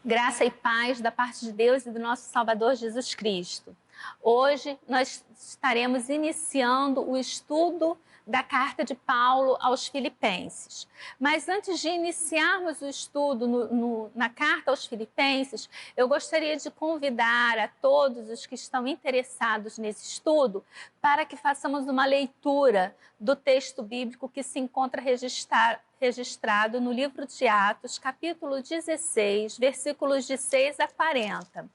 Graça e paz da parte de Deus e do nosso Salvador Jesus Cristo. Hoje nós estaremos iniciando o estudo da carta de Paulo aos Filipenses. Mas antes de iniciarmos o estudo na carta aos Filipenses, eu gostaria de convidar a todos os que estão interessados nesse estudo para que façamos uma leitura do texto bíblico que se encontra registrado no livro de Atos, capítulo 16, versículos de 6 a 40.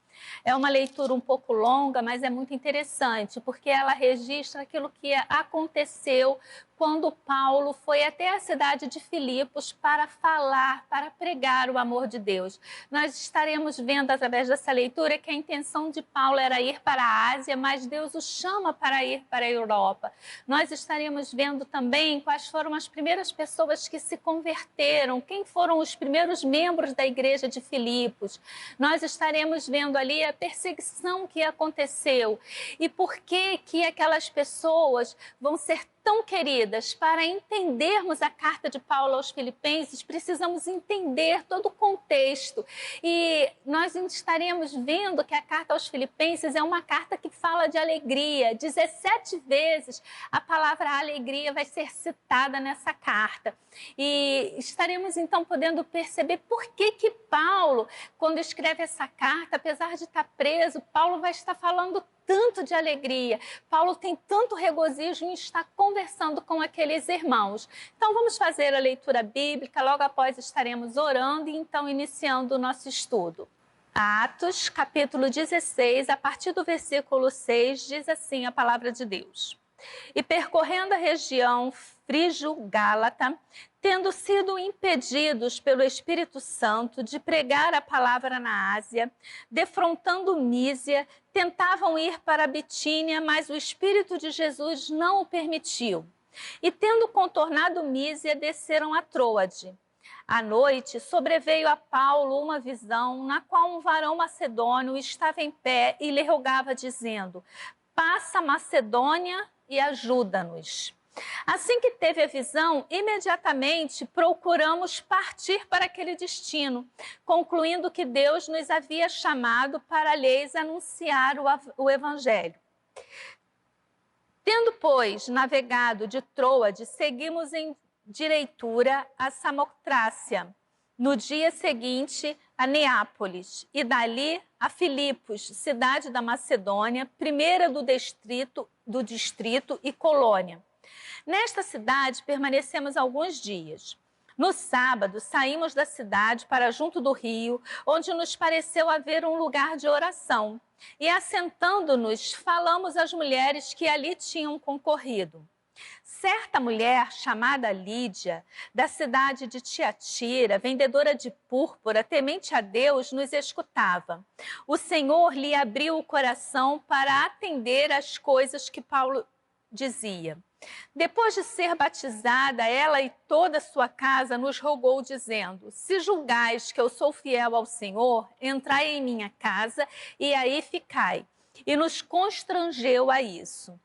É uma leitura um pouco longa, mas é muito interessante, porque ela registra aquilo que aconteceu quando Paulo foi até a cidade de Filipos para falar, para pregar o amor de Deus. Nós estaremos vendo através dessa leitura que a intenção de Paulo era ir para a Ásia, mas Deus o chama para ir para a Europa. Nós estaremos vendo também quais foram as primeiras pessoas que se converteram, quem foram os primeiros membros da igreja de Filipos. Nós estaremos vendo ali a perseguição que aconteceu e por que aquelas pessoas vão ser tão queridas. Para entendermos a carta de Paulo aos Filipenses, precisamos entender todo o contexto. E nós estaremos vendo que a carta aos Filipenses é uma carta que fala de alegria. 17 vezes a palavra alegria vai ser citada nessa carta. E estaremos então podendo perceber por que Paulo, quando escreve essa carta, apesar de estar preso, Paulo vai estar falando tanto de alegria. Paulo tem tanto regozijo em estar conversando com aqueles irmãos. Então vamos fazer a leitura bíblica, logo após estaremos orando e então iniciando o nosso estudo. Atos, capítulo 16, a partir do versículo 6, diz assim a palavra de Deus. E percorrendo a região frígio-gálata, tendo sido impedidos pelo Espírito Santo de pregar a palavra na Ásia, defrontando Mísia, tentavam ir para a Bitínia, mas o Espírito de Jesus não o permitiu. E tendo contornado Mísia, desceram a Troade. À noite, sobreveio a Paulo uma visão, na qual um varão macedônio estava em pé e lhe rogava, dizendo: passa a Macedônia e ajuda-nos. Assim que teve a visão, imediatamente procuramos partir para aquele destino, concluindo que Deus nos havia chamado para lhes anunciar o Evangelho. Tendo, pois, navegado de Troade, seguimos em direitura a Samotrácia. No dia seguinte, a Neápolis, e dali a Filipos, cidade da Macedônia, primeira do distrito e colônia. Nesta cidade permanecemos alguns dias. No sábado, saímos da cidade para junto do rio, onde nos pareceu haver um lugar de oração. E assentando-nos, falamos às mulheres que ali tinham concorrido. Certa mulher chamada Lídia, da cidade de Tiatira, vendedora de púrpura, temente a Deus, nos escutava. O Senhor lhe abriu o coração para atender às coisas que Paulo dizia. Depois de ser batizada, ela e toda a sua casa nos rogou, dizendo: se julgais que eu sou fiel ao Senhor, entrai em minha casa e aí ficai. E nos constrangeu a isso.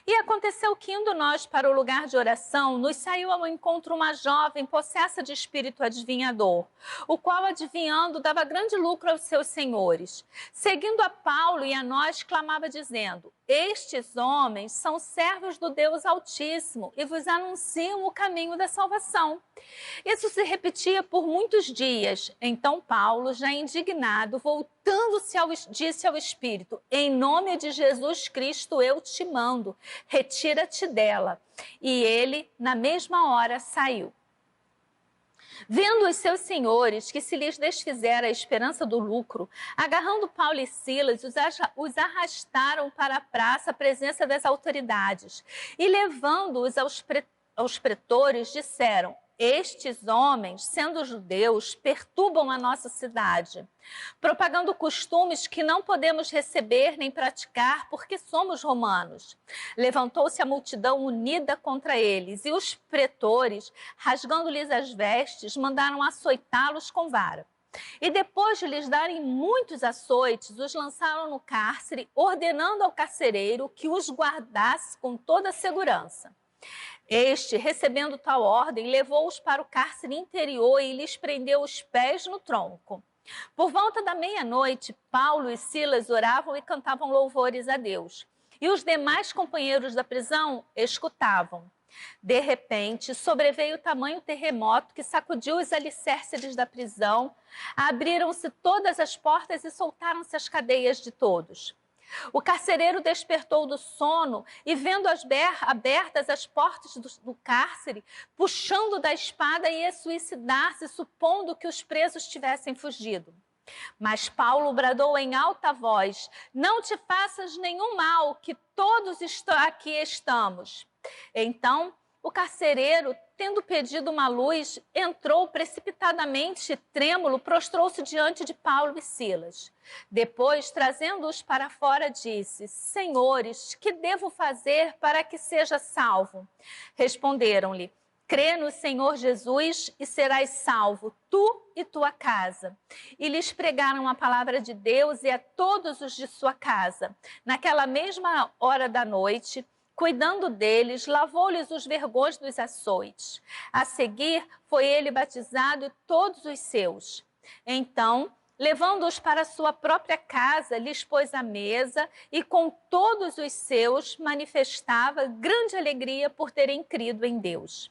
E aconteceu que, indo nós para o lugar de oração, nos saiu ao encontro uma jovem possessa de espírito adivinhador, o qual, adivinhando, dava grande lucro aos seus senhores. Seguindo a Paulo e a nós, clamava, dizendo: estes homens são servos do Deus Altíssimo e vos anunciam o caminho da salvação. Isso se repetia por muitos dias. Então Paulo, já indignado, voltando-se, disse ao Espírito: em nome de Jesus Cristo eu te mando, retira-te dela. E ele, na mesma hora, saiu. Vendo os seus senhores que se lhes desfizera a esperança do lucro, agarrando Paulo e Silas, os arrastaram para a praça à presença das autoridades e, levando-os aos pretores, disseram: estes homens, sendo judeus, perturbam a nossa cidade, propagando costumes que não podemos receber nem praticar porque somos romanos. Levantou-se a multidão unida contra eles e os pretores, rasgando-lhes as vestes, mandaram açoitá-los com vara. E depois de lhes darem muitos açoites, os lançaram no cárcere, ordenando ao carcereiro que os guardasse com toda a segurança. Este, recebendo tal ordem, levou-os para o cárcere interior e lhes prendeu os pés no tronco. Por volta da meia-noite, Paulo e Silas oravam e cantavam louvores a Deus. E os demais companheiros da prisão escutavam. De repente, sobreveio tamanho terremoto que sacudiu os alicerces da prisão, abriram-se todas as portas e soltaram-se as cadeias de todos. O carcereiro despertou do sono e, vendo abertas as portas do cárcere, puxando da espada, ia suicidar-se, supondo que os presos tivessem fugido. Mas Paulo bradou em alta voz: não te faças nenhum mal, que todos aqui estamos. Então, o carcereiro, tendo pedido uma luz, entrou precipitadamente, trêmulo, prostrou-se diante de Paulo e Silas. Depois, trazendo-os para fora, disse: Senhores, que devo fazer para que seja salvo? Responderam-lhe: crê no Senhor Jesus e serás salvo, tu e tua casa. E lhes pregaram a palavra de Deus e a todos os de sua casa. Naquela mesma hora da noite, cuidando deles, lavou-lhes os vergões dos açoites. A seguir, foi ele batizado e todos os seus. Então, levando-os para sua própria casa, lhes pôs a mesa e com todos os seus manifestava grande alegria por terem crido em Deus.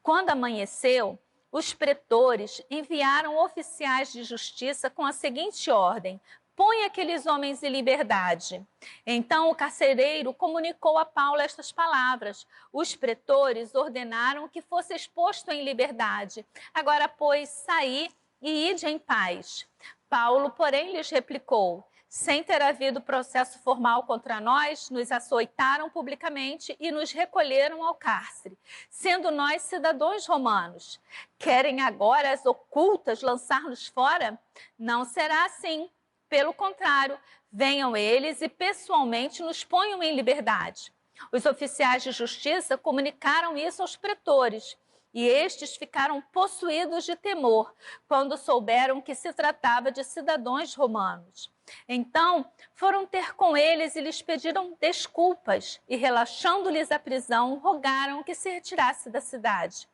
Quando amanheceu, os pretores enviaram oficiais de justiça com a seguinte ordem: põe aqueles homens em liberdade. Então o carcereiro comunicou a Paulo estas palavras. Os pretores ordenaram que fosse exposto em liberdade. Agora, pois, saí e ide em paz. Paulo, porém, lhes replicou: sem ter havido processo formal contra nós, nos açoitaram publicamente e nos recolheram ao cárcere, sendo nós cidadãos romanos. Querem agora as ocultas lançar-nos fora? Não será assim. Pelo contrário, venham eles e pessoalmente nos ponham em liberdade. Os oficiais de justiça comunicaram isso aos pretores, e estes ficaram possuídos de temor quando souberam que se tratava de cidadãos romanos. Então, foram ter com eles e lhes pediram desculpas e, relaxando-lhes a prisão, rogaram que se retirasse da cidade.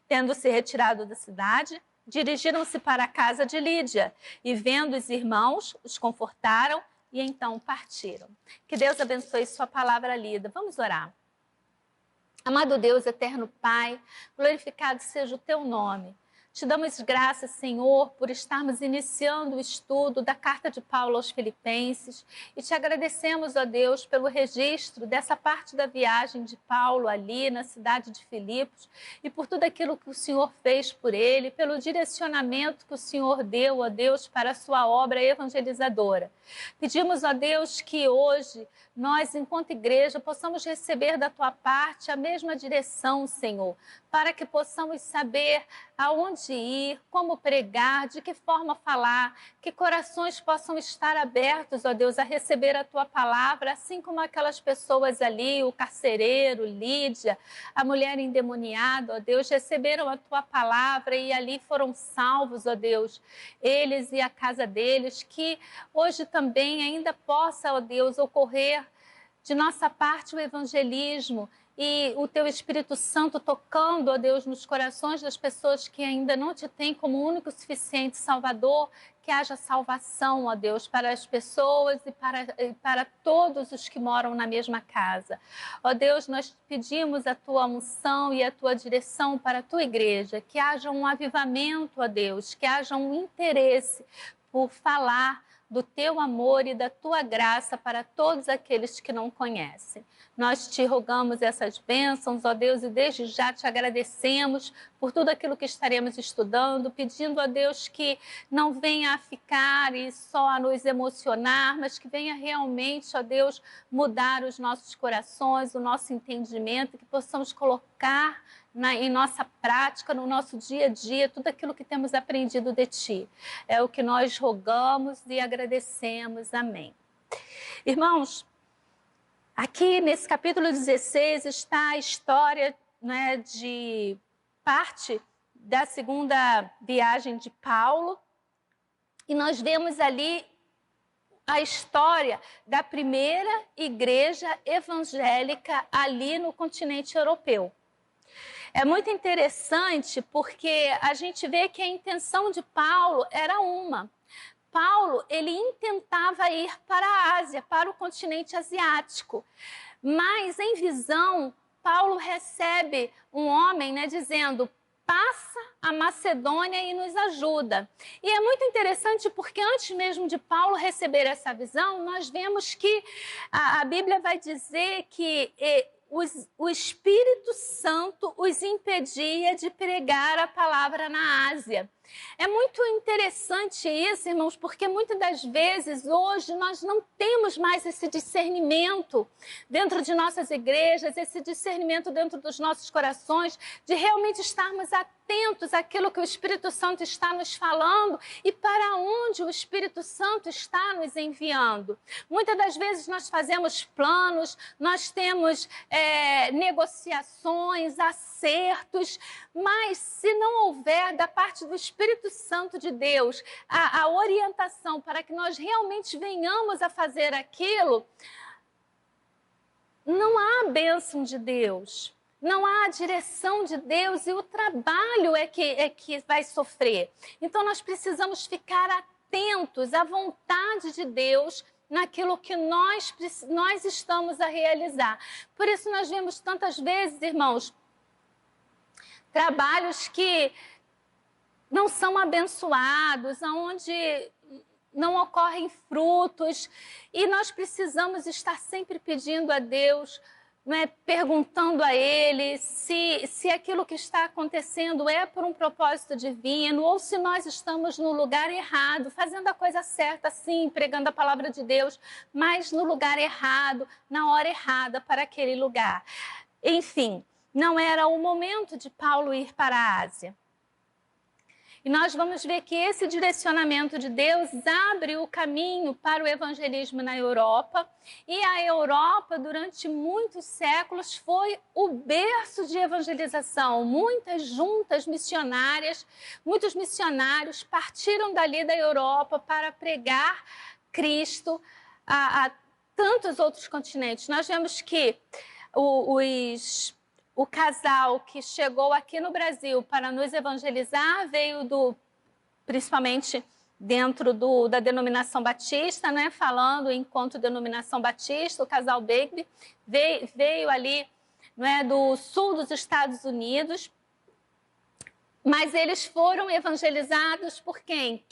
Tendo se retirado da cidade, dirigiram-se para a casa de Lídia e, vendo os irmãos, os confortaram e então partiram. Que Deus abençoe sua palavra lida. Vamos orar. Amado Deus, eterno Pai, glorificado seja o teu nome. Te damos graças, Senhor, por estarmos iniciando o estudo da carta de Paulo aos Filipenses e te agradecemos, ó Deus, pelo registro dessa parte da viagem de Paulo ali na cidade de Filipos e por tudo aquilo que o Senhor fez por ele, pelo direcionamento que o Senhor deu, ó Deus, para a sua obra evangelizadora. Pedimos, ó Deus, que hoje nós, enquanto igreja, possamos receber da tua parte a mesma direção, Senhor, para que possamos saber aonde ir, como pregar, de que forma falar, que corações possam estar abertos, ó Deus, a receber a tua palavra, assim como aquelas pessoas ali, o carcereiro, Lídia, a mulher endemoniada, ó Deus, receberam a tua palavra e ali foram salvos, ó Deus, eles e a casa deles, que hoje também ainda possa, ó Deus, ocorrer de nossa parte o evangelismo e o teu Espírito Santo tocando, ó Deus, nos corações das pessoas que ainda não te têm como único suficiente Salvador, que haja salvação, ó Deus, para as pessoas e para todos os que moram na mesma casa. Ó Deus, nós pedimos a tua unção e a tua direção para a tua igreja, que haja um avivamento, ó Deus, que haja um interesse por falar do teu amor e da tua graça para todos aqueles que não conhecem. Nós te rogamos essas bênçãos, ó Deus, e desde já te agradecemos por tudo aquilo que estaremos estudando, pedindo a Deus que não venha a ficar e só a nos emocionar, mas que venha realmente, ó Deus, mudar os nossos corações, o nosso entendimento, que possamos colocar em nossa prática, no nosso dia a dia, tudo aquilo que temos aprendido de Ti. É o que nós rogamos e agradecemos. Amém. Irmãos, aqui nesse capítulo 16 está a história, né, de parte da segunda viagem de Paulo. E nós vemos ali a história da primeira igreja evangélica ali no continente europeu. É muito interessante porque a gente vê que a intenção de Paulo era uma. Paulo, ele intentava ir para a Ásia, para o continente asiático. Mas, em visão, Paulo recebe um homem, né, dizendo: passa a Macedônia e nos ajuda. E é muito interessante porque antes mesmo de Paulo receber essa visão, nós vemos que a Bíblia vai dizer que o Espírito Santo os impedia de pregar a palavra na Ásia. É muito interessante isso, irmãos, porque muitas das vezes hoje nós não temos mais esse discernimento dentro de nossas igrejas, esse discernimento dentro dos nossos corações, de realmente estarmos atentos àquilo que o Espírito Santo está nos falando e para onde o Espírito Santo está nos enviando. Muitas das vezes nós fazemos planos, nós temos negociações, acertos, mas se não houver da parte do Espírito Santo de Deus a orientação para que nós realmente venhamos a fazer aquilo, não há a bênção de Deus, não há a direção de Deus e o trabalho é que vai sofrer. Então nós precisamos ficar atentos à vontade de Deus naquilo que nós estamos a realizar. Por isso nós vemos tantas vezes, irmãos, trabalhos que não são abençoados, onde não ocorrem frutos, e nós precisamos estar sempre pedindo a Deus, perguntando a Ele se aquilo que está acontecendo é por um propósito divino, ou se nós estamos no lugar errado, fazendo a coisa certa, sim, pregando a palavra de Deus, mas no lugar errado, na hora errada para aquele lugar. Enfim, não era o momento de Paulo ir para a Ásia. E nós vamos ver que esse direcionamento de Deus abre o caminho para o evangelismo na Europa. E a Europa, durante muitos séculos, foi o berço de evangelização. Muitas juntas missionárias, muitos missionários partiram dali da Europa para pregar Cristo a tantos outros continentes. Nós vemos que o casal que chegou aqui no Brasil para nos evangelizar veio principalmente dentro da denominação batista, né? Falando enquanto denominação batista, o casal Begbie veio ali, né, do sul dos Estados Unidos. Mas eles foram evangelizados por quem?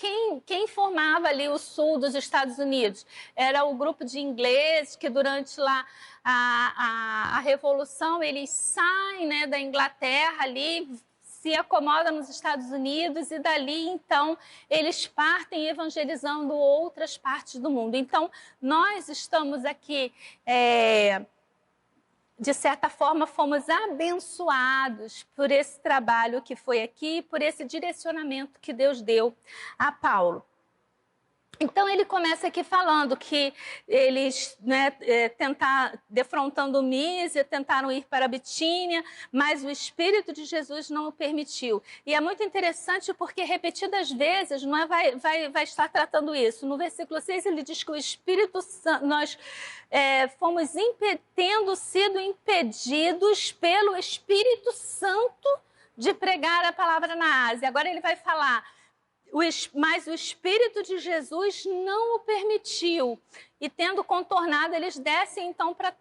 Quem formava ali o sul dos Estados Unidos? Era o grupo de ingleses que durante lá a Revolução eles saem, né, da Inglaterra ali, se acomodam nos Estados Unidos e dali então eles partem evangelizando outras partes do mundo. Então nós estamos aqui de certa forma, fomos abençoados por esse trabalho que foi aqui, por esse direcionamento que Deus deu a Paulo. Então, ele começa aqui falando que eles, né, defrontando Mísia, tentaram ir para a Bitínia, mas o Espírito de Jesus não o permitiu. E é muito interessante porque repetidas vezes vai estar tratando isso. No versículo 6, ele diz que o Espírito Santo, nós fomos tendo sido impedidos pelo Espírito Santo de pregar a palavra na Ásia. Agora ele vai falar... Mas o Espírito de Jesus não o permitiu. E tendo contornado, eles descem então para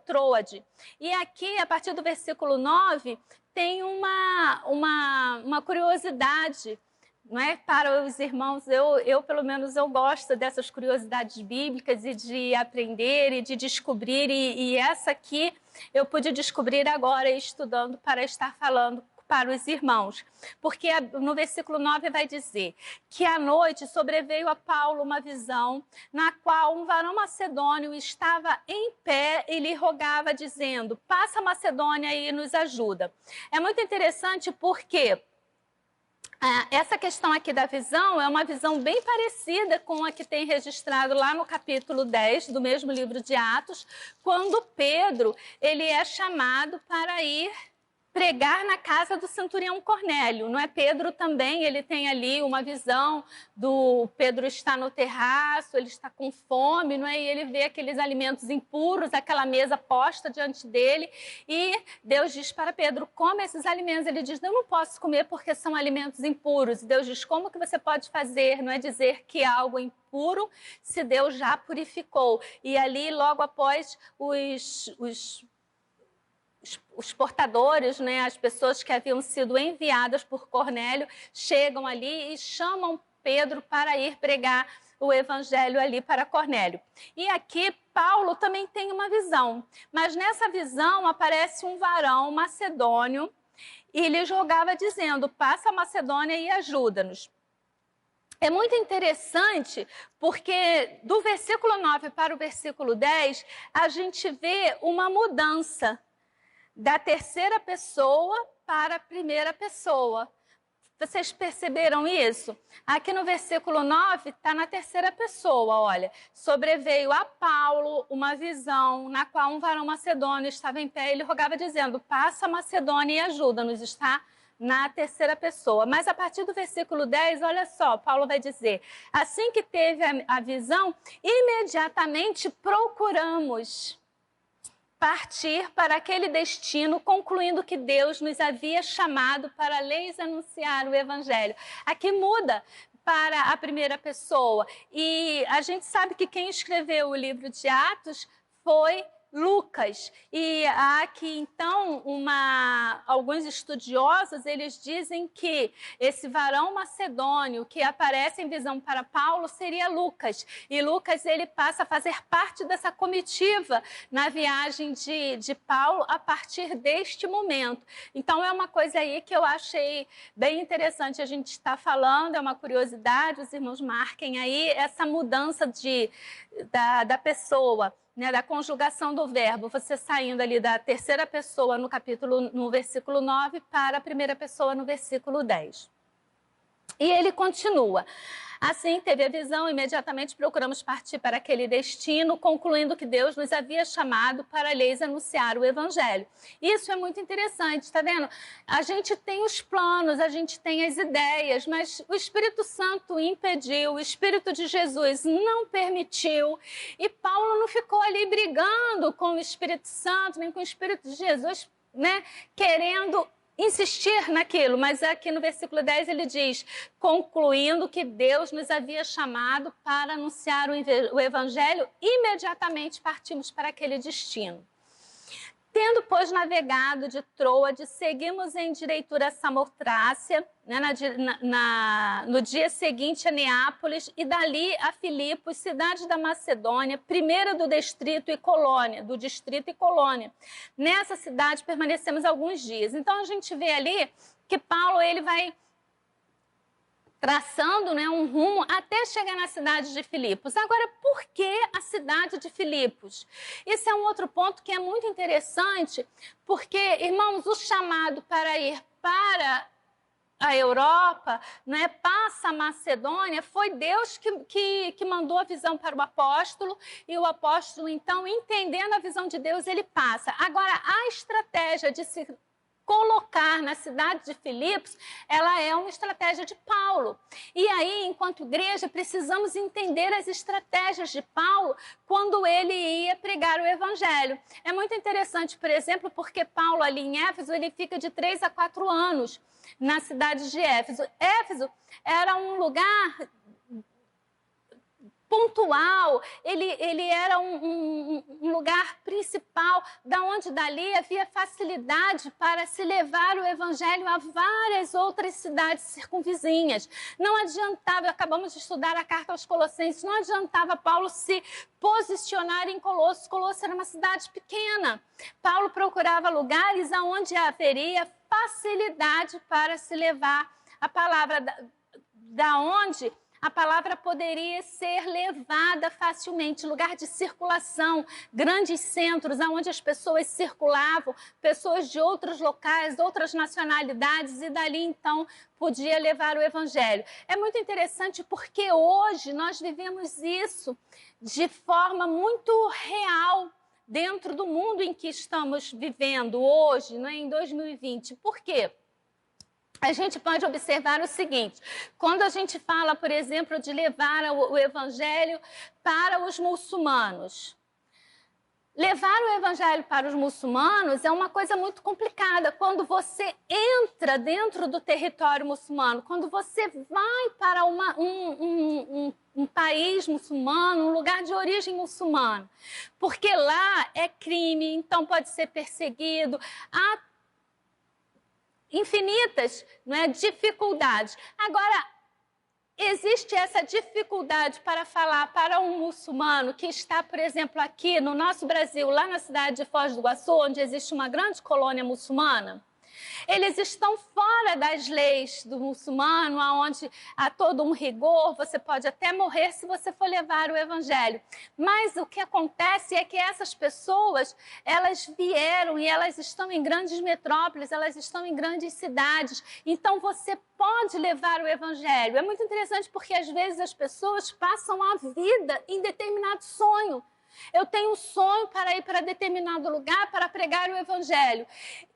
Troade. E aqui, a partir do versículo 9, tem uma curiosidade, não é? Para os irmãos. Eu, pelo menos, eu gosto dessas curiosidades bíblicas e de aprender e de descobrir. E essa aqui eu pude descobrir agora estudando para estar falando para os irmãos, porque no versículo 9 vai dizer que à noite sobreveio a Paulo uma visão na qual um varão macedônio estava em pé e lhe rogava dizendo: passa a Macedônia e nos ajuda. É muito interessante porque essa questão aqui da visão é uma visão bem parecida com a que tem registrado lá no capítulo 10 do mesmo livro de Atos, quando Pedro ele é chamado para ir pregar na casa do centurião Cornélio, não é? Pedro também, ele tem ali uma visão do Pedro está no terraço, ele está com fome, não é? E ele vê aqueles alimentos impuros, aquela mesa posta diante dele, e Deus diz para Pedro, come esses alimentos. Ele diz, eu não posso comer porque são alimentos impuros. E Deus diz, como que você pode fazer, não é? Dizer que algo é impuro se Deus já purificou. E ali, logo após os portadores, né, as pessoas que haviam sido enviadas por Cornélio, chegam ali e chamam Pedro para ir pregar o evangelho ali para Cornélio. E aqui Paulo também tem uma visão, mas nessa visão aparece um varão macedônio e lhe jogava dizendo, passa a Macedônia e ajuda-nos. É muito interessante porque do versículo 9 para o versículo 10, a gente vê uma mudança da terceira pessoa para a primeira pessoa. Vocês perceberam isso? Aqui no versículo 9 está na terceira pessoa, olha. Sobreveio a Paulo uma visão na qual um varão macedônio estava em pé e ele rogava dizendo, passa a Macedônia e ajuda-nos, está na terceira pessoa. Mas a partir do versículo 10, olha só, Paulo vai dizer, assim que teve a visão, imediatamente procuramos partir para aquele destino, concluindo que Deus nos havia chamado para lhes anunciar o evangelho. Aqui muda para a primeira pessoa. E a gente sabe que quem escreveu o livro de Atos foi Lucas. E há aqui, então, alguns estudiosos, eles dizem que esse varão macedônio que aparece em visão para Paulo seria Lucas. E Lucas, ele passa a fazer parte dessa comitiva na viagem de Paulo a partir deste momento. Então, é uma coisa aí que eu achei bem interessante a gente estar falando, é uma curiosidade, os irmãos marquem aí essa mudança da pessoa, né, da conjugação do verbo, você saindo ali da terceira pessoa no versículo 9 para a primeira pessoa no versículo 10. E ele continua. Assim, teve a visão, imediatamente procuramos partir para aquele destino, concluindo que Deus nos havia chamado para lhes anunciar o evangelho. Isso é muito interessante, está vendo? A gente tem os planos, a gente tem as ideias, mas o Espírito Santo impediu, o Espírito de Jesus não permitiu, e Paulo não ficou ali brigando com o Espírito Santo, nem com o Espírito de Jesus, né, querendo insistir naquilo, mas aqui no versículo 10 ele diz, concluindo que Deus nos havia chamado para anunciar o evangelho, imediatamente partimos para aquele destino. Tendo, pois, navegado de Troade, seguimos em direitura a Samotrácia, né, no dia seguinte a Neápolis, e dali a Filipos, cidade da Macedônia, primeira do distrito e colônia. Nessa cidade permanecemos alguns dias. Então a gente vê ali que Paulo ele vai traçando, né, um rumo até chegar na cidade de Filipos. Agora, por que a cidade de Filipos? Esse é um outro ponto que é muito interessante, porque, irmãos, o chamado para ir para a Europa, né, passa a Macedônia, foi Deus que mandou a visão para o apóstolo, e o apóstolo, então, entendendo a visão de Deus, ele passa. Agora, a estratégia de se colocar na cidade de Filipos, ela é uma estratégia de Paulo. E aí, enquanto igreja, precisamos entender as estratégias de Paulo quando ele ia pregar o evangelho. É muito interessante, por exemplo, porque Paulo ali em Éfeso, ele fica de 3 a 4 anos na cidade de Éfeso. Éfeso era um lugar pontual, ele era um lugar principal, da onde dali havia facilidade para se levar o evangelho a várias outras cidades circunvizinhas. Não adiantava, acabamos de estudar a carta aos Colossenses, não adiantava Paulo se posicionar em Colossos. Colossos era uma cidade pequena. Paulo procurava lugares onde haveria facilidade para se levar a palavra, da onde a palavra poderia ser levada facilmente, lugar de circulação, grandes centros onde as pessoas circulavam, pessoas de outros locais, outras nacionalidades, e dali então podia levar o evangelho. É muito interessante porque hoje nós vivemos isso de forma muito real dentro do mundo em que estamos vivendo hoje, não é, em 2020. Por quê? A gente pode observar o seguinte: quando a gente fala, por exemplo, de levar o evangelho para os muçulmanos, levar o evangelho para os muçulmanos é uma coisa muito complicada. Quando você entra dentro do território muçulmano, quando você vai para um país muçulmano, um lugar de origem muçulmana, porque lá é crime, então pode ser perseguido, há infinitas, não é, dificuldades. Agora, existe essa dificuldade para falar para um muçulmano que está, por exemplo, aqui no nosso Brasil, lá na cidade de Foz do Iguaçu, onde existe uma grande colônia muçulmana. Eles estão fora das leis do muçulmano, onde há todo um rigor, você pode até morrer se você for levar o evangelho. Mas o que acontece é que essas pessoas, elas vieram e elas estão em grandes metrópoles, elas estão em grandes cidades. Então você pode levar o evangelho. É muito interessante porque às vezes as pessoas passam a vida em determinado sonho. Eu tenho um sonho para ir para determinado lugar para pregar o evangelho.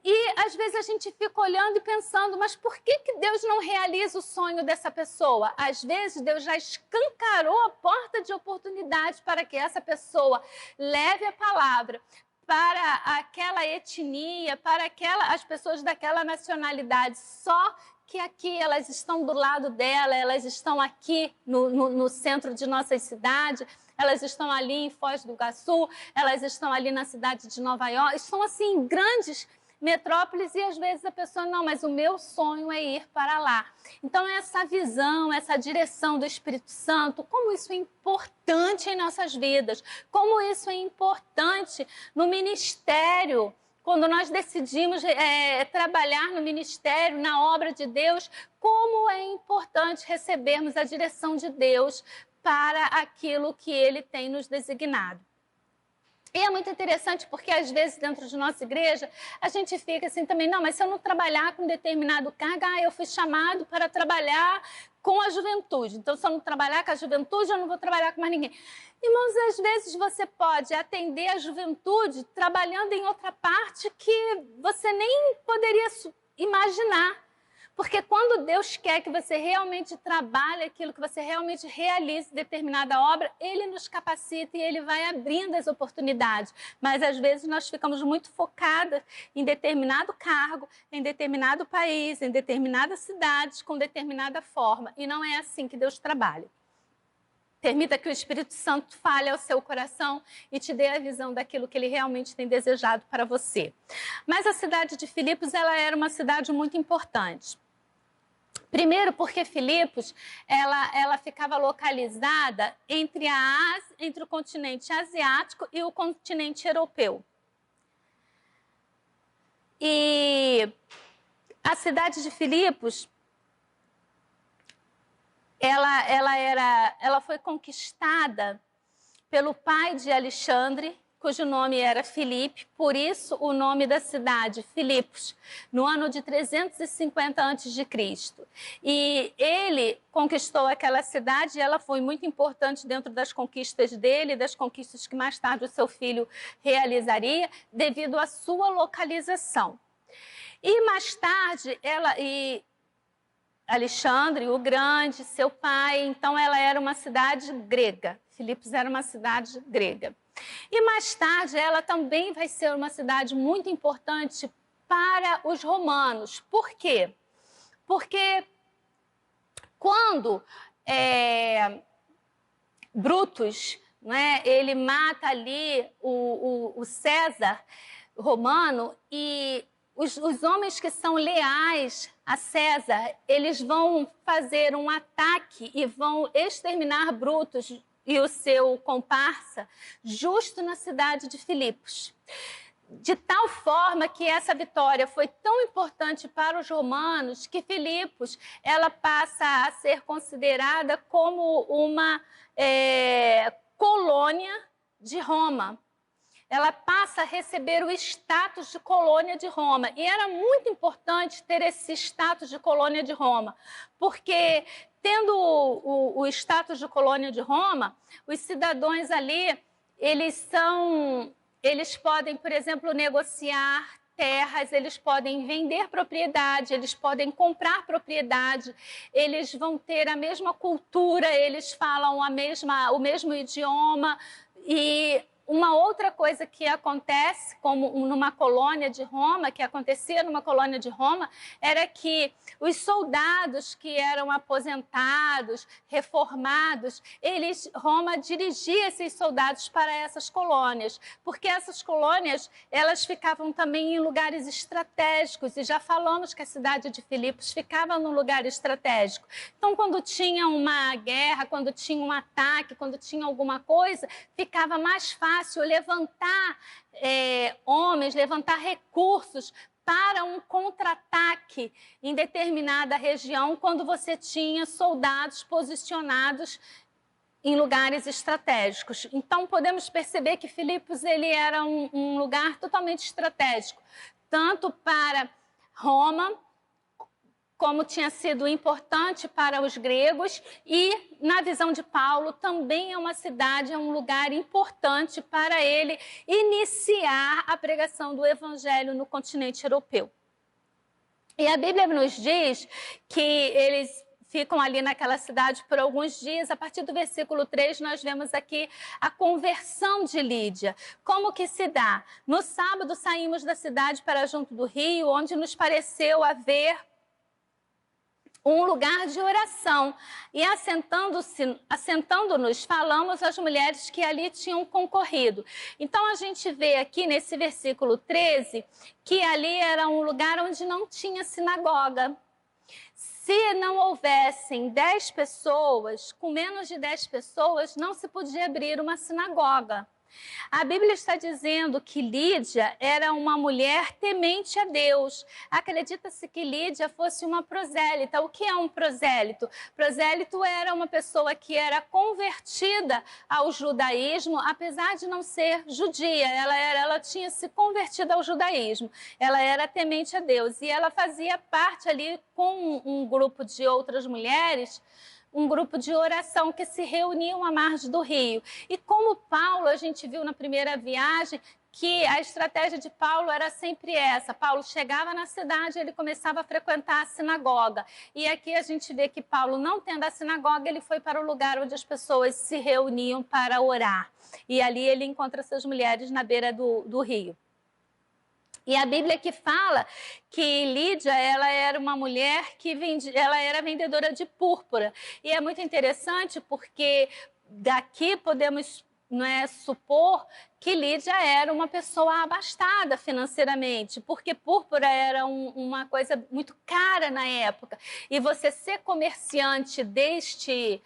E às vezes a gente fica olhando e pensando, mas por que Deus não realiza o sonho dessa pessoa? Às vezes Deus já escancarou a porta de oportunidade para que essa pessoa leve a palavra para aquela etnia, para as pessoas daquela nacionalidade. Só que aqui elas estão do lado dela, elas estão aqui no centro de nossa cidade, elas estão ali em Foz do Iguaçu, elas estão ali na cidade de Nova York, estão assim grandes metrópoles e às vezes a pessoa, não, mas o meu sonho é ir para lá. Então essa visão, essa direção do Espírito Santo, como isso é importante em nossas vidas, como isso é importante no ministério. Quando nós decidimos trabalhar no ministério, na obra de Deus, como é importante recebermos a direção de Deus para aquilo que Ele tem nos designado. E é muito interessante porque, às vezes, dentro de nossa igreja, a gente fica assim também, não, mas se eu não trabalhar com determinado cargo, eu fui chamado para trabalhar com a juventude. Então, se eu não trabalhar com a juventude, eu não vou trabalhar com mais ninguém. Irmãos, às vezes você pode atender a juventude trabalhando em outra parte que você nem poderia imaginar. Porque quando Deus quer que você realmente trabalhe aquilo, que você realmente realize determinada obra, Ele nos capacita e Ele vai abrindo as oportunidades. Mas às vezes nós ficamos muito focadas em determinado cargo, em determinado país, em determinadas cidades, com determinada forma. E não é assim que Deus trabalha. Permita que o Espírito Santo fale ao seu coração e te dê a visão daquilo que Ele realmente tem desejado para você. Mas a cidade de Filipos, ela era uma cidade muito importante. Primeiro porque Filipos, ela ficava localizada entre entre o continente asiático e o continente europeu. E a cidade de Filipos, ela foi conquistada pelo pai de Alexandre, cujo nome era Filipe, por isso o nome da cidade, Filipos, no ano de 350 a.C. E ele conquistou aquela cidade e ela foi muito importante dentro das conquistas dele, das conquistas que mais tarde o seu filho realizaria, devido à sua localização. E mais tarde, Alexandre, o Grande, seu pai, então ela era uma cidade grega. Filipos era uma cidade grega. E mais tarde ela também vai ser uma cidade muito importante para os romanos. Por quê? Porque quando Brutus, né, ele mata ali o César romano e os homens que são leais a César, eles vão fazer um ataque e vão exterminar Brutus e o seu comparsa, justo na cidade de Filipos. De tal forma que essa vitória foi tão importante para os romanos que Filipos, ela passa a ser considerada como uma colônia de Roma. Ela passa a receber o status de colônia de Roma. E era muito importante ter esse status de colônia de Roma, porque tendo o status de colônia de Roma, os cidadãos ali, eles eles podem, por exemplo, negociar terras, eles podem vender propriedade, eles podem comprar propriedade, eles vão ter a mesma cultura, eles falam o mesmo idioma. E uma outra coisa que acontece, como numa colônia de Roma, que acontecia numa colônia de Roma, era que os soldados que eram aposentados, reformados, Roma dirigia esses soldados para essas colônias, porque essas colônias, elas ficavam também em lugares estratégicos, e já falamos que a cidade de Filipos ficava num lugar estratégico. Então, quando tinha uma guerra, quando tinha um ataque, quando tinha alguma coisa, ficava mais fácil levantar homens, levantar recursos para um contra-ataque em determinada região, quando você tinha soldados posicionados em lugares estratégicos. Então, podemos perceber que Filipos ele era um lugar totalmente estratégico, tanto para Roma, como tinha sido importante para os gregos, e, na visão de Paulo, também é uma cidade, é um lugar importante para ele iniciar a pregação do evangelho no continente europeu. E a Bíblia nos diz que eles ficam ali naquela cidade por alguns dias. A partir do versículo 3, nós vemos aqui a conversão de Lídia. Como que se dá? No sábado, saímos da cidade para junto do rio, onde nos pareceu haver um lugar de oração. E assentando-nos, falamos às mulheres que ali tinham concorrido. Então, a gente vê aqui nesse versículo 13 que ali era um lugar onde não tinha sinagoga. Se não houvessem 10 pessoas, com menos de 10 pessoas, não se podia abrir uma sinagoga. A Bíblia está dizendo que Lídia era uma mulher temente a Deus. Acredita-se que Lídia fosse uma prosélita. O que é um prosélito? Prosélito era uma pessoa que era convertida ao judaísmo, apesar de não ser judia. Ela tinha se convertido ao judaísmo. Ela era temente a Deus. E ela fazia parte ali com um grupo de outras mulheres, um grupo de oração que se reuniam à margem do rio. E como Paulo, a gente viu na primeira viagem, que a estratégia de Paulo era sempre essa. Paulo chegava na cidade, ele começava a frequentar a sinagoga. E aqui a gente vê que Paulo, não tendo a sinagoga, ele foi para o lugar onde as pessoas se reuniam para orar. E ali ele encontra essas mulheres na beira do rio. E a Bíblia que fala que Lídia, ela era uma mulher que ela era vendedora de púrpura. E é muito interessante porque daqui podemos supor que Lídia era uma pessoa abastada financeiramente, porque púrpura era uma coisa muito cara na época. E você ser comerciante desse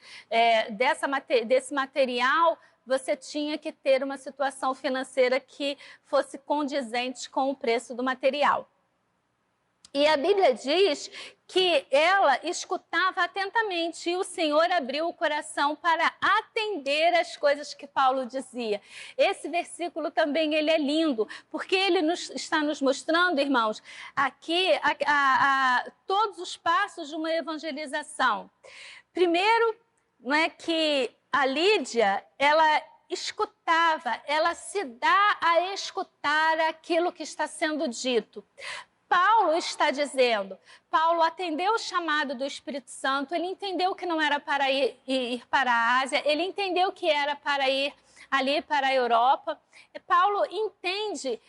material, você tinha que ter uma situação financeira que fosse condizente com o preço do material. E a Bíblia diz que ela escutava atentamente e o Senhor abriu o coração para atender as coisas que Paulo dizia. Esse versículo também ele é lindo, porque ele está nos mostrando, irmãos, aqui todos os passos de uma evangelização. Primeiro, não é que a Lídia, ela escutava, ela se dá a escutar aquilo que está sendo dito. Paulo está dizendo, Paulo atendeu o chamado do Espírito Santo, ele entendeu que não era para ir para a Ásia, ele entendeu que era para ir ali para a Europa. Paulo entende,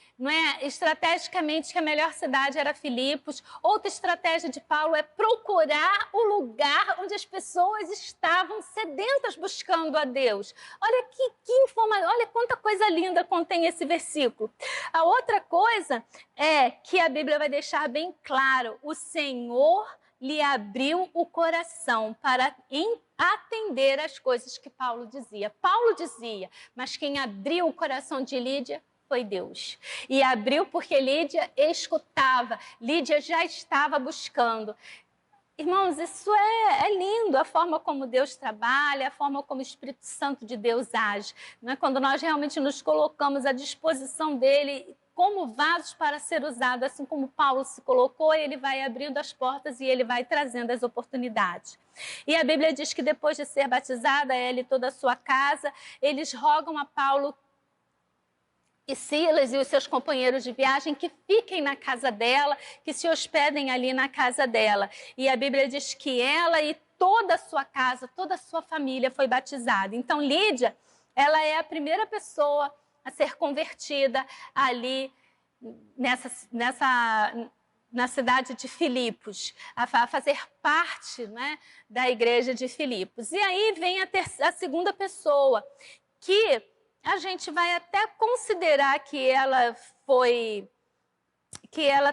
estrategicamente, que a melhor cidade era Filipos. Outra estratégia de Paulo é procurar o lugar onde as pessoas estavam sedentas buscando a Deus. Olha que informação, olha quanta coisa linda contém esse versículo. A outra coisa é que a Bíblia vai deixar bem claro, o Senhor lhe abriu o coração para atender as coisas que Paulo dizia. Paulo dizia, mas quem abriu o coração de Lídia foi Deus. E abriu porque Lídia escutava, Lídia já estava buscando. Irmãos, isso é lindo, a forma como Deus trabalha, a forma como o Espírito Santo de Deus age. Quando nós realmente nos colocamos à disposição dele, como vasos para ser usado, assim como Paulo se colocou, ele vai abrindo as portas e ele vai trazendo as oportunidades. E a Bíblia diz que depois de ser batizada, ele e toda a sua casa, eles rogam a Paulo e Silas e os seus companheiros de viagem que fiquem na casa dela, que se hospedem ali na casa dela. E a Bíblia diz que ela e toda a sua casa, toda a sua família foi batizada. Então, Lídia, ela é a primeira pessoa a ser convertida ali na cidade de Filipos, a fazer parte, né, da igreja de Filipos. E aí vem a segunda pessoa, que a gente vai até considerar que ela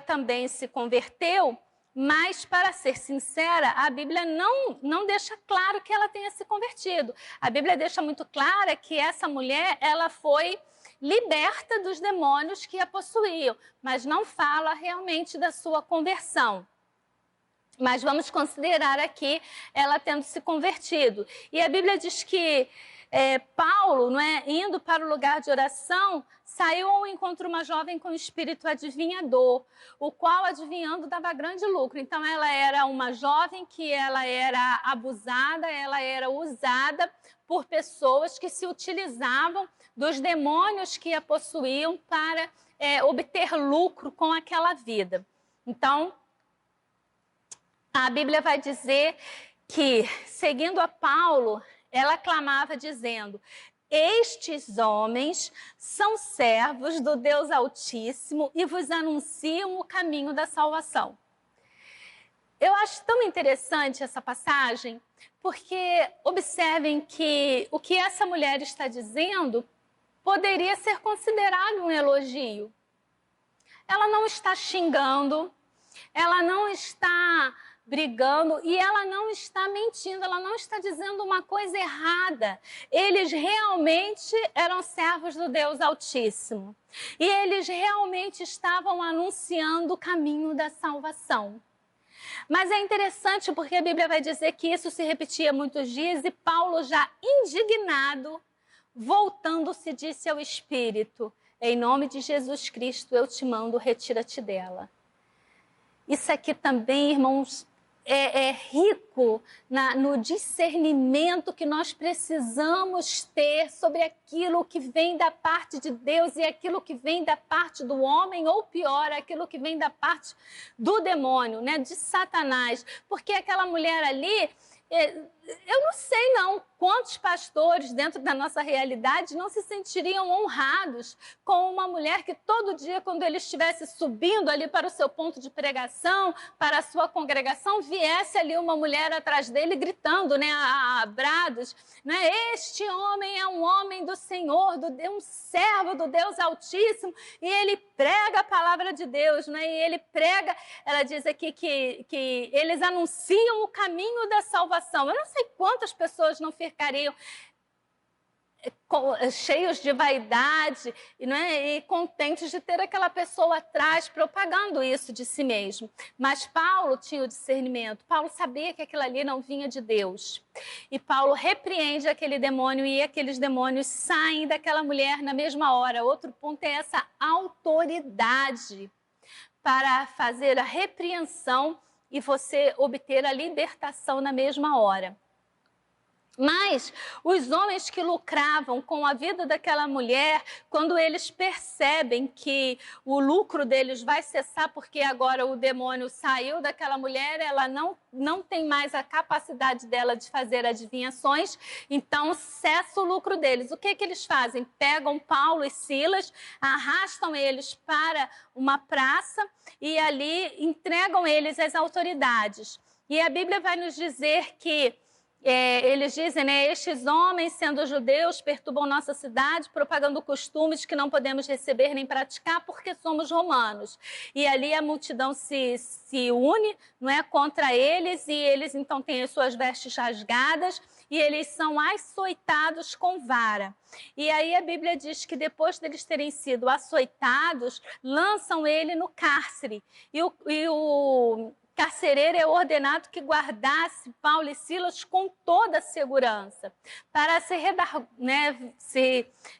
também se converteu, mas, para ser sincera, a Bíblia não deixa claro que ela tenha se convertido. A Bíblia deixa muito clara que essa mulher, ela foi liberta dos demônios que a possuíam, mas não fala realmente da sua conversão. Mas vamos considerar aqui ela tendo se convertido. E a Bíblia diz que Paulo, não é, indo para o lugar de oração, saiu ao encontro uma jovem com espírito adivinhador, o qual, adivinhando, dava grande lucro. Então, ela era uma jovem que ela era abusada, ela era usada por pessoas que se utilizavam dos demônios que a possuíam para obter lucro com aquela vida. Então, a Bíblia vai dizer que, seguindo a Paulo, ela clamava dizendo: estes homens são servos do Deus Altíssimo e vos anunciam o caminho da salvação. Eu acho tão interessante essa passagem, porque observem que o que essa mulher está dizendo poderia ser considerado um elogio. Ela não está xingando, ela não está brigando e ela não está mentindo, ela não está dizendo uma coisa errada. Eles realmente eram servos do Deus Altíssimo e eles realmente estavam anunciando o caminho da salvação. Mas é interessante porque a Bíblia vai dizer que isso se repetia muitos dias e Paulo, já indignado, voltando-se, disse ao Espírito: em nome de Jesus Cristo eu te mando, retira-te dela. Isso aqui também, irmãos, é rico no discernimento que nós precisamos ter sobre aquilo que vem da parte de Deus e aquilo que vem da parte do homem, ou pior, aquilo que vem da parte do demônio, né, de Satanás. Porque aquela mulher ali, eu não sei não quantos pastores dentro da nossa realidade não se sentiriam honrados com uma mulher que todo dia, quando ele estivesse subindo ali para o seu ponto de pregação, para a sua congregação, viesse ali uma mulher atrás dele gritando, né, a brados, né, este homem é um homem do Senhor, um servo do Deus Altíssimo, e ele prega a palavra de Deus, né, e ele prega, ela diz aqui que eles anunciam o caminho da salvação. Eu não sei quantas pessoas não ficariam cheios de vaidade, né, e contentes de ter aquela pessoa atrás propagando isso de si mesmo. Mas Paulo tinha o discernimento. Paulo sabia que aquilo ali não vinha de Deus. E Paulo repreende aquele demônio e aqueles demônios saem daquela mulher na mesma hora. Outro ponto é essa autoridade para fazer a repreensão e você obter a libertação na mesma hora. Mas os homens que lucravam com a vida daquela mulher, quando eles percebem que o lucro deles vai cessar, porque agora o demônio saiu daquela mulher, ela não tem mais a capacidade dela de fazer adivinhações, então cessa o lucro deles. O que eles fazem? Pegam Paulo e Silas, arrastam eles para uma praça e ali entregam eles às autoridades. E a Bíblia vai nos dizer que eles dizem, né, estes homens, sendo judeus, perturbam nossa cidade, propagando costumes que não podemos receber nem praticar porque somos romanos. E ali a multidão se une, não é, contra eles, e eles então têm as suas vestes rasgadas e eles são açoitados com vara. E aí a Bíblia diz que depois deles terem sido açoitados, lançam ele no cárcere. E o carcereiro é ordenado que guardasse Paulo e Silas com toda a segurança, para se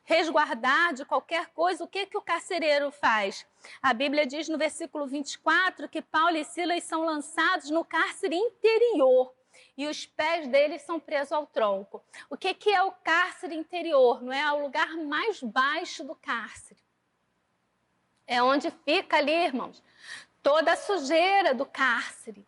resguardar de qualquer coisa. O que o carcereiro faz? A Bíblia diz no versículo 24 que Paulo e Silas são lançados no cárcere interior e os pés deles são presos ao tronco. O que é o cárcere interior? Não é o lugar mais baixo do cárcere. É onde fica ali, irmãos, toda a sujeira do cárcere.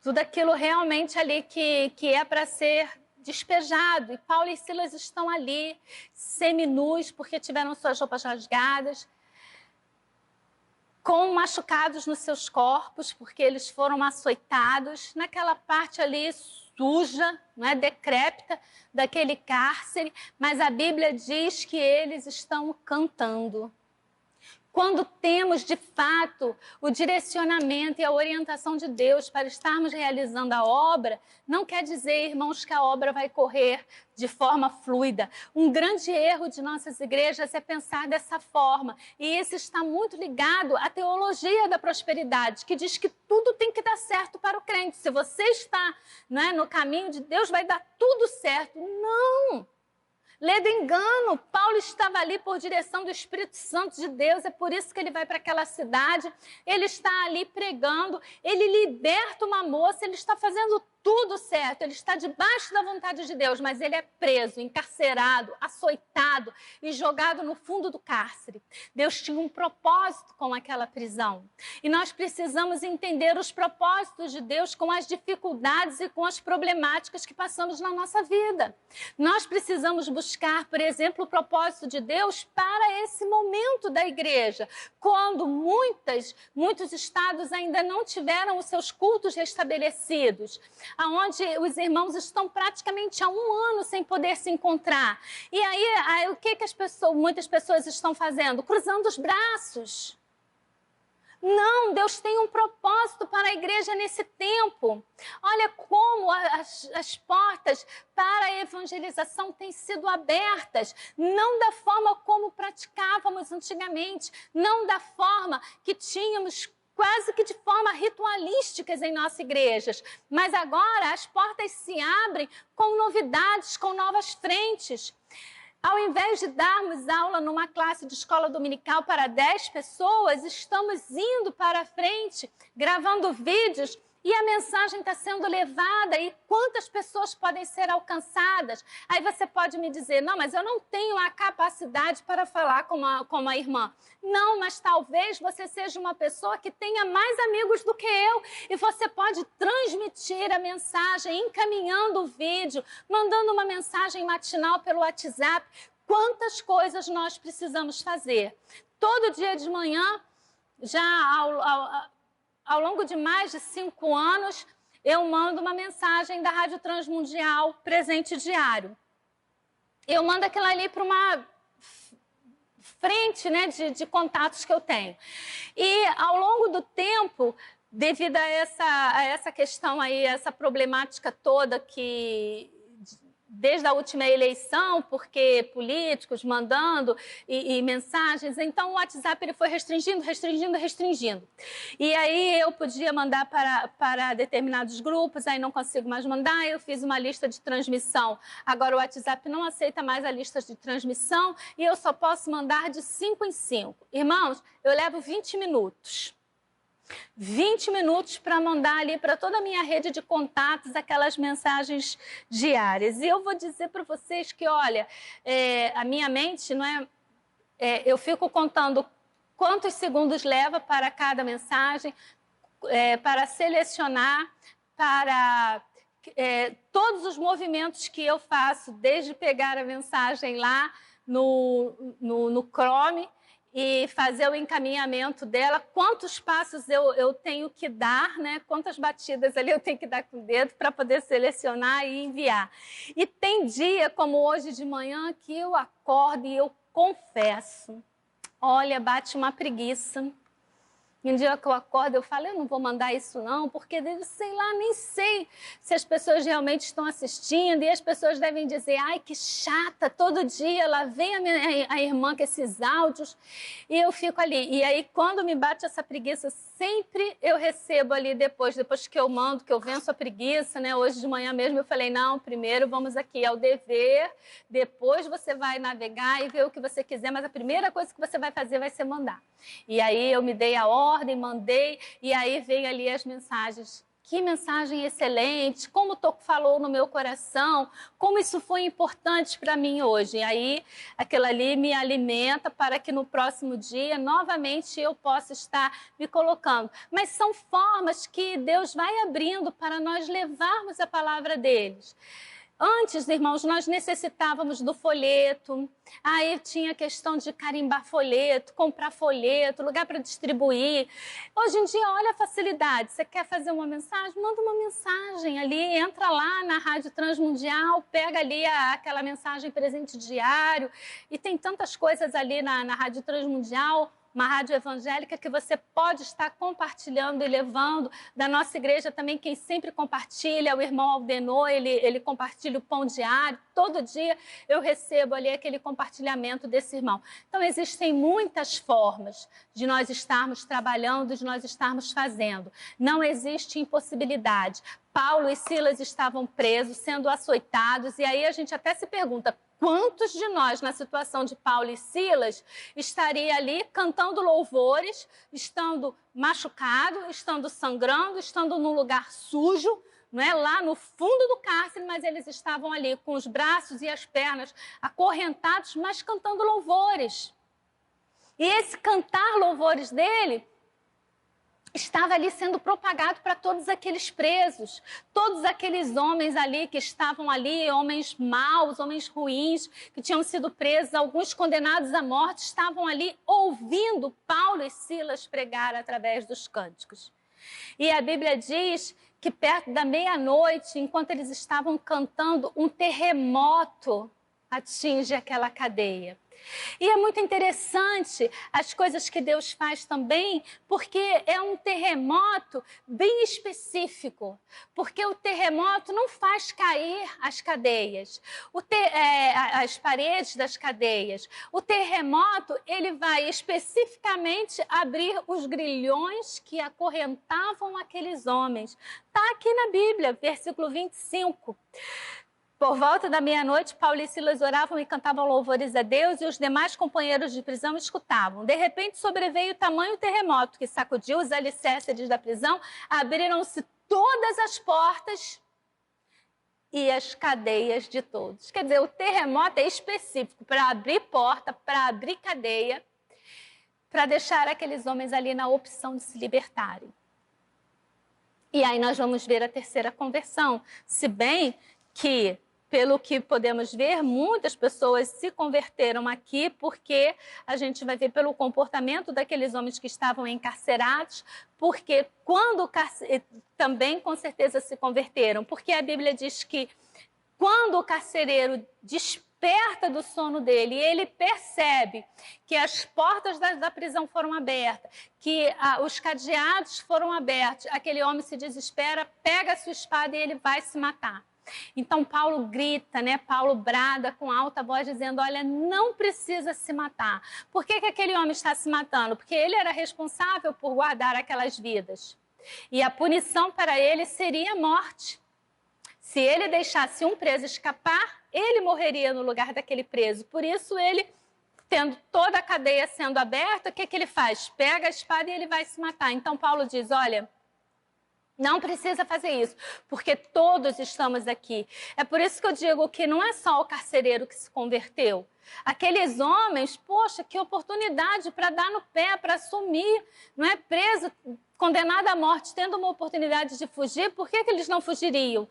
Tudo aquilo realmente ali que é para ser despejado. E Paulo e Silas estão ali, seminus, porque tiveram suas roupas rasgadas, com machucados nos seus corpos, porque eles foram açoitados, naquela parte ali suja, não é, decrépita daquele cárcere, mas a Bíblia diz que eles estão cantando. Quando temos, de fato, o direcionamento e a orientação de Deus para estarmos realizando a obra, não quer dizer, irmãos, que a obra vai correr de forma fluida. Um grande erro de nossas igrejas é pensar dessa forma. E isso está muito ligado à teologia da prosperidade, que diz que tudo tem que dar certo para o crente. Se você está, né, no caminho de Deus, vai dar tudo certo. Não! Ledo engano, Paulo estava ali por direção do Espírito Santo de Deus, é por isso que ele vai para aquela cidade, ele está ali pregando, ele liberta uma moça, ele está fazendo tudo certo, ele está debaixo da vontade de Deus, mas ele é preso, encarcerado, açoitado e jogado no fundo do cárcere. Deus tinha um propósito com aquela prisão. E nós precisamos entender os propósitos de Deus com as dificuldades e com as problemáticas que passamos na nossa vida. Nós precisamos buscar, por exemplo, o propósito de Deus para esse momento da igreja, quando muitos estados ainda não tiveram os seus cultos restabelecidos, onde os irmãos estão praticamente há 1 ano sem poder se encontrar. E aí o que muitas pessoas estão fazendo? Cruzando os braços. Não, Deus tem um propósito para a igreja nesse tempo. Olha como as portas para a evangelização têm sido abertas, não da forma como praticávamos antigamente, não da forma que tínhamos quase que de forma ritualísticas em nossas igrejas. Mas agora as portas se abrem com novidades, com novas frentes. Ao invés de darmos aula numa classe de escola dominical para 10 pessoas, estamos indo para a frente, gravando vídeos, e a mensagem está sendo levada, e quantas pessoas podem ser alcançadas? Aí você pode me dizer, não, mas eu não tenho a capacidade para falar como a irmã. Não, mas talvez você seja uma pessoa que tenha mais amigos do que eu, e você pode transmitir a mensagem, encaminhando o vídeo, mandando uma mensagem matinal pelo WhatsApp. Quantas coisas nós precisamos fazer? Todo dia de manhã, já ao longo de mais de 5 anos, eu mando uma mensagem da Rádio Transmundial, Presente Diário. Eu mando aquilo ali para uma frente, né, de contatos que eu tenho. E ao longo do tempo, devido a essa questão aí, essa problemática toda que desde a última eleição, porque políticos mandando e mensagens, então o WhatsApp ele foi restringindo. E aí eu podia mandar para determinados grupos, aí não consigo mais mandar, eu fiz uma lista de transmissão. Agora o WhatsApp não aceita mais a lista de transmissão e eu só posso mandar de 5 em 5. Irmãos, eu levo 20 minutos. 20 minutos para mandar ali para toda a minha rede de contatos aquelas mensagens diárias. E eu vou dizer para vocês que, olha, a minha mente, não eu fico contando quantos segundos leva para cada mensagem, para selecionar, para todos os movimentos que eu faço, desde pegar a mensagem lá no Chrome, e fazer o encaminhamento dela, quantos passos eu tenho que dar, né? Quantas batidas ali eu tenho que dar com o dedo para poder selecionar e enviar. E tem dia, como hoje de manhã, que eu acordo e eu confesso, olha, bate uma preguiça. Um dia que eu acordo, eu falo, eu não vou mandar isso não, porque, sei lá, nem sei se as pessoas realmente estão assistindo, e as pessoas devem dizer, ai, que chata, todo dia lá vem a irmã com esses áudios, e eu fico ali. E aí, quando me bate essa preguiça, sempre eu recebo ali depois que eu mando, que eu venço a preguiça, né? Hoje de manhã mesmo eu falei, não, primeiro vamos aqui ao dever, depois você vai navegar e ver o que você quiser, mas a primeira coisa que você vai fazer vai ser mandar. E aí eu me dei a ordem, mandei, e aí veio ali as mensagens que mensagem excelente, como o Toco falou no meu coração, como isso foi importante para mim hoje. E aí, aquilo ali me alimenta para que no próximo dia, novamente, eu possa estar me colocando. Mas são formas que Deus vai abrindo para nós levarmos a palavra deles. Antes, irmãos, nós necessitávamos do folheto, aí tinha a questão de carimbar folheto, comprar folheto, lugar para distribuir. Hoje em dia, olha a facilidade, você quer fazer uma mensagem? Manda uma mensagem ali, entra lá na Rádio Transmundial, pega ali aquela mensagem presente diário, e tem tantas coisas ali na Rádio Transmundial, uma rádio evangélica que você pode estar compartilhando e levando. Da nossa igreja também, quem sempre compartilha, o irmão Aldenor, ele compartilha o pão diário. Todo dia eu recebo ali aquele compartilhamento desse irmão. Então, existem muitas formas de nós estarmos trabalhando, de nós estarmos fazendo. Não existe impossibilidade. Paulo e Silas estavam presos, sendo açoitados, e aí a gente até se pergunta, quantos de nós, na situação de Paulo e Silas, estaria ali cantando louvores, estando machucado, estando sangrando, estando num lugar sujo, não é? Lá no fundo do cárcere, mas eles estavam ali com os braços e as pernas acorrentados, mas cantando louvores. E esse cantar louvores dele estava ali sendo propagado para todos aqueles presos, todos aqueles homens ali que estavam ali, homens maus, homens ruins, que tinham sido presos, alguns condenados à morte, estavam ali ouvindo Paulo e Silas pregar através dos cânticos. E a Bíblia diz que perto da meia-noite, enquanto eles estavam cantando, um terremoto atinge aquela cadeia. E é muito interessante as coisas que Deus faz também, porque é um terremoto bem específico, porque o terremoto não faz cair as cadeias, as paredes das cadeias. O terremoto, ele vai especificamente abrir os grilhões que acorrentavam aqueles homens. Está aqui na Bíblia, versículo 25. Por volta da meia-noite, Paulo e Silas oravam e cantavam louvores a Deus, e os demais companheiros de prisão escutavam. De repente, sobreveio tamanho terremoto que sacudiu os alicerces da prisão, abriram-se todas as portas e as cadeias de todos. Quer dizer, o terremoto é específico para abrir porta, para abrir cadeia, para deixar aqueles homens ali na opção de se libertarem. E aí nós vamos ver a terceira conversão, se bem que, pelo que podemos ver, muitas pessoas se converteram aqui porque a gente vai ver pelo comportamento daqueles homens que estavam encarcerados, porque também com certeza se converteram, porque a Bíblia diz que quando o carcereiro desperta do sono dele e ele percebe que as portas da prisão foram abertas, que os cadeados foram abertos, aquele homem se desespera, pega a sua espada e ele vai se matar. Então Paulo grita, né? Paulo brada com alta voz dizendo, olha, não precisa se matar. Por que aquele homem está se matando? Porque ele era responsável por guardar aquelas vidas. E a punição para ele seria a morte. Se ele deixasse um preso escapar, ele morreria no lugar daquele preso. Por isso ele, tendo toda a cadeia sendo aberta, o que ele faz? Pega a espada e ele vai se matar. Então Paulo diz, olha, não precisa fazer isso, porque todos estamos aqui. É por isso que eu digo que não é só o carcereiro que se converteu. Aqueles homens, poxa, que oportunidade para dar no pé, para assumir, não é? Preso, condenado à morte, tendo uma oportunidade de fugir, por que eles não fugiriam?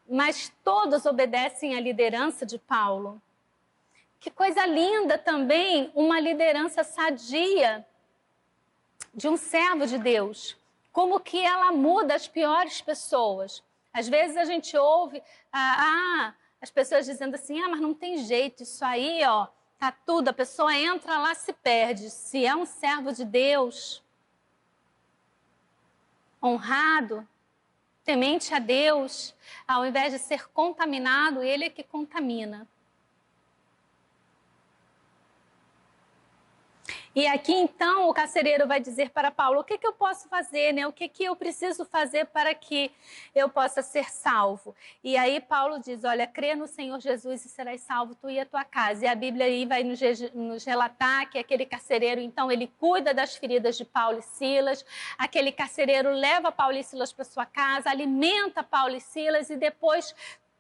Mas todos obedecem à liderança de Paulo. Que coisa linda também, uma liderança sadia de um servo de Deus. Como que ela muda as piores pessoas. Às vezes a gente ouve as pessoas dizendo assim, mas não tem jeito, isso aí, ó, tá tudo, a pessoa entra lá, se perde. Se é um servo de Deus, honrado, temente a Deus, ao invés de ser contaminado, ele é que contamina. E aqui, então, o carcereiro vai dizer para Paulo, o que eu posso fazer, né? O que eu preciso fazer para que eu possa ser salvo? E aí Paulo diz, olha, crê no Senhor Jesus e serás salvo, tu e a tua casa. E a Bíblia aí vai nos relatar que aquele carcereiro, então, ele cuida das feridas de Paulo e Silas, aquele carcereiro leva Paulo e Silas para sua casa, alimenta Paulo e Silas e depois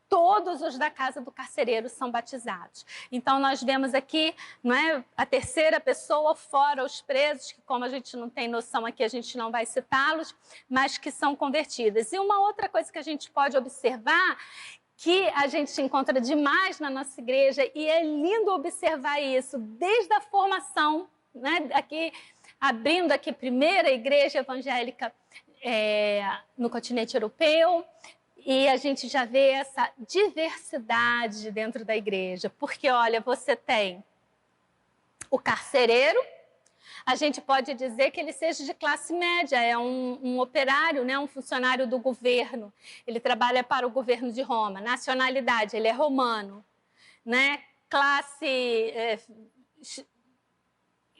todos os da casa do carcereiro são batizados. Então, nós vemos aqui, não é, a terceira pessoa, fora os presos, que como a gente não tem noção aqui, a gente não vai citá-los, mas que são convertidas. E uma outra coisa que a gente pode observar, que a gente encontra demais na nossa igreja, e é lindo observar isso, desde a formação, né, aqui, abrindo aqui a primeira igreja evangélica no continente europeu, e a gente já vê essa diversidade dentro da igreja. Porque, olha, você tem o carcereiro, a gente pode dizer que ele seja de classe média, é um operário, né, um funcionário do governo. Ele trabalha para o governo de Roma. Nacionalidade, ele é romano. Né? Classe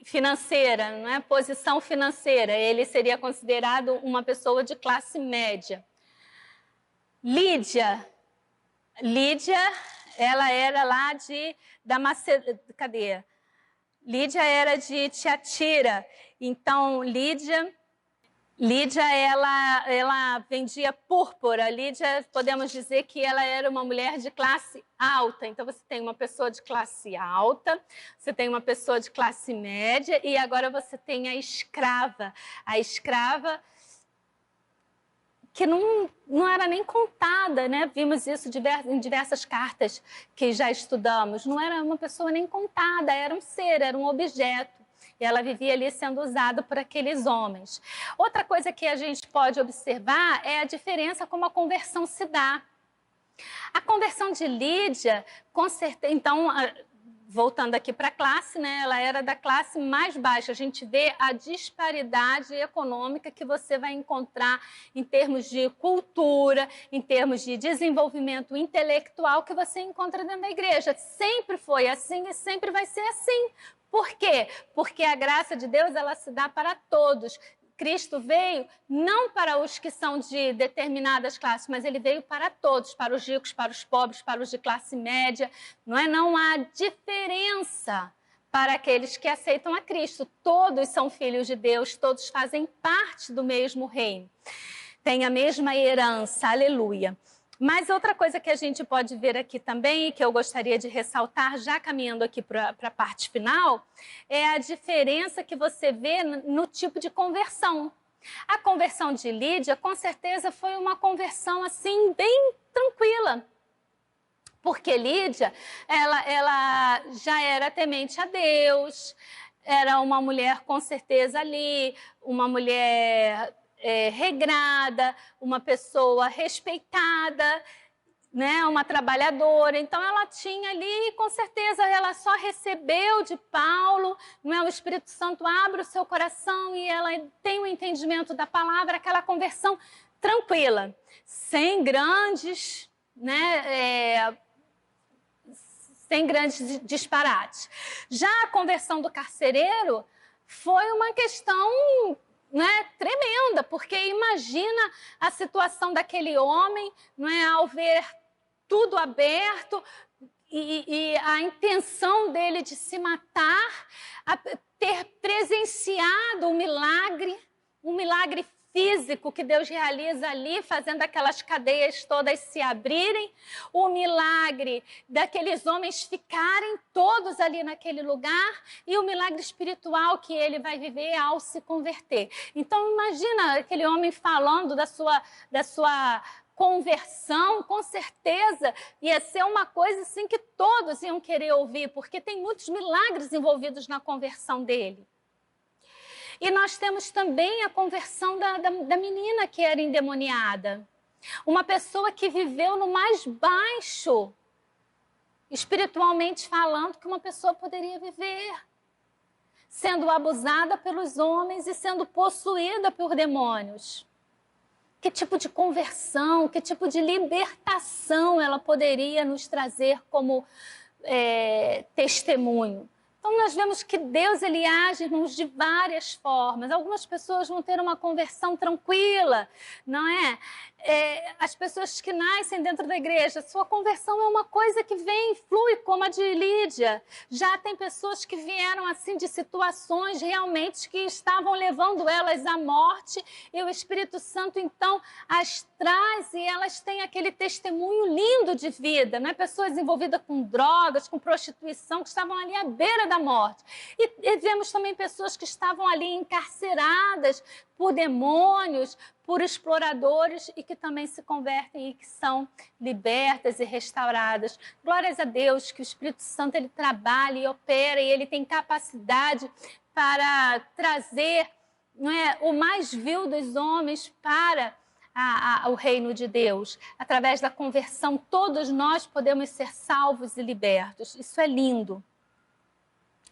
financeira, não é? Posição financeira, ele seria considerado uma pessoa de classe média. Lídia, ela era lá da Macedônia, cadê? Lídia era de Tiatira, então Lídia ela vendia púrpura. Lídia, podemos dizer que ela era uma mulher de classe alta, então você tem uma pessoa de classe alta, você tem uma pessoa de classe média e agora você tem a escrava que não era nem contada, né? Vimos isso em diversas cartas que já estudamos. Não era uma pessoa nem contada, era um ser, era um objeto. E ela vivia ali sendo usada por aqueles homens. Outra coisa que a gente pode observar é a diferença como a conversão se dá. A conversão de Lídia, com certeza, então, voltando aqui para a classe, né, ela era da classe mais baixa. A gente vê a disparidade econômica que você vai encontrar em termos de cultura, em termos de desenvolvimento intelectual que você encontra dentro da igreja. Sempre foi assim e sempre vai ser assim. Por quê? Porque a graça de Deus ela se dá para todos. Cristo veio não para os que são de determinadas classes, mas ele veio para todos, para os ricos, para os pobres, para os de classe média. Não há diferença para aqueles que aceitam a Cristo. Todos são filhos de Deus, todos fazem parte do mesmo reino. Têm a mesma herança, aleluia. Mas outra coisa que a gente pode ver aqui também, que eu gostaria de ressaltar, já caminhando aqui para a parte final, é a diferença que você vê no tipo de conversão. A conversão de Lídia, com certeza, foi uma conversão assim, bem tranquila. Porque Lídia, ela já era temente a Deus, era uma mulher, com certeza, ali, uma mulher regrada, uma pessoa respeitada, né, uma trabalhadora. Então ela tinha ali, com certeza, ela só recebeu de Paulo, não é? O Espírito Santo abre o seu coração e ela tem um entendimento da palavra, aquela conversão tranquila, sem grandes, né, sem grandes disparates. Já a conversão do carcereiro foi uma questão, né, tremenda, porque imagina a situação daquele homem, não é, ao ver tudo aberto e a intenção dele de se matar, a ter presenciado um milagre físico que Deus realiza ali, fazendo aquelas cadeias todas se abrirem, o milagre daqueles homens ficarem todos ali naquele lugar e o milagre espiritual que ele vai viver ao se converter. Então imagina aquele homem falando da sua conversão, com certeza ia ser uma coisa assim que todos iam querer ouvir, porque tem muitos milagres envolvidos na conversão dele. E nós temos também a conversão da menina que era endemoniada. Uma pessoa que viveu no mais baixo, espiritualmente falando, que uma pessoa poderia viver. Sendo abusada pelos homens e sendo possuída por demônios. Que tipo de conversão, que tipo de libertação ela poderia nos trazer como testemunho? Então, nós vemos que Deus, ele age, irmãos, de várias formas. Algumas pessoas vão ter uma conversão tranquila, não é? As pessoas que nascem dentro da igreja, sua conversão é uma coisa que vem, flui, como a de Lídia. Já tem pessoas que vieram, assim, de situações realmente que estavam levando elas à morte, e o Espírito Santo, então, as traz e elas têm aquele testemunho lindo de vida, não é? Pessoas envolvidas com drogas, com prostituição, que estavam ali à beira da morte. E vemos também pessoas que estavam ali encarceradas por demônios, por exploradores, e que também se convertem e que são libertas e restauradas. Glórias a Deus que o Espírito Santo, ele trabalha e opera, e ele tem capacidade para trazer, não é, o mais vil dos homens para o reino de Deus. Através da conversão, todos nós podemos ser salvos e libertos. Isso é lindo.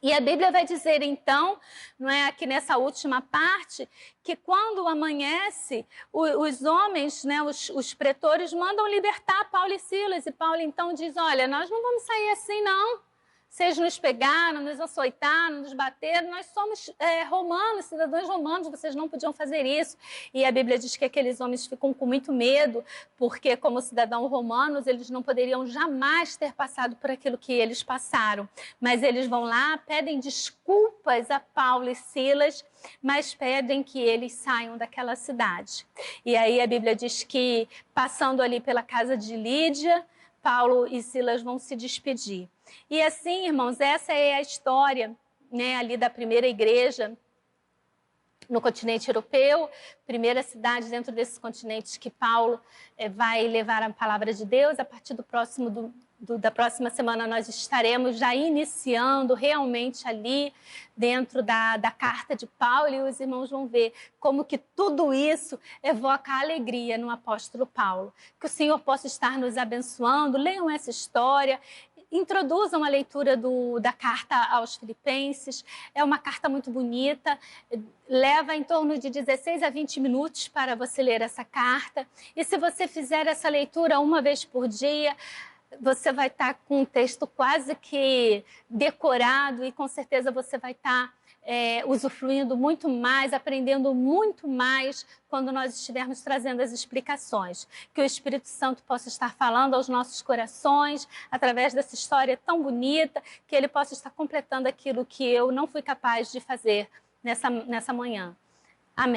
E a Bíblia vai dizer, então, não é, aqui nessa última parte, que quando amanhece, os homens, né, os pretores, mandam libertar Paulo e Silas. E Paulo, então, diz, olha, nós não vamos sair assim, não. Vocês nos pegaram, nos açoitaram, nos bateram, nós somos romanos, cidadãos romanos, vocês não podiam fazer isso. E a Bíblia diz que aqueles homens ficam com muito medo, porque como cidadãos romanos, eles não poderiam jamais ter passado por aquilo que eles passaram. Mas eles vão lá, pedem desculpas a Paulo e Silas, mas pedem que eles saiam daquela cidade. E aí a Bíblia diz que, passando ali pela casa de Lídia, Paulo e Silas vão se despedir. E assim, irmãos, essa é a história, né, ali da primeira igreja no continente europeu, primeira cidade dentro desses continentes que Paulo vai levar a palavra de Deus. A partir da próxima semana nós estaremos já iniciando realmente ali dentro da carta de Paulo, e os irmãos vão ver como que tudo isso evoca alegria no apóstolo Paulo. Que o Senhor possa estar nos abençoando. Leiam essa história, introduzam a leitura da carta aos Filipenses. É uma carta muito bonita, leva em torno de 16 a 20 minutos para você ler essa carta. E se você fizer essa leitura uma vez por dia, você vai estar com um texto quase que decorado, e com certeza você vai estar usufruindo muito mais, aprendendo muito mais quando nós estivermos trazendo as explicações. Que o Espírito Santo possa estar falando aos nossos corações através dessa história tão bonita, que ele possa estar completando aquilo que eu não fui capaz de fazer nessa manhã. Amém.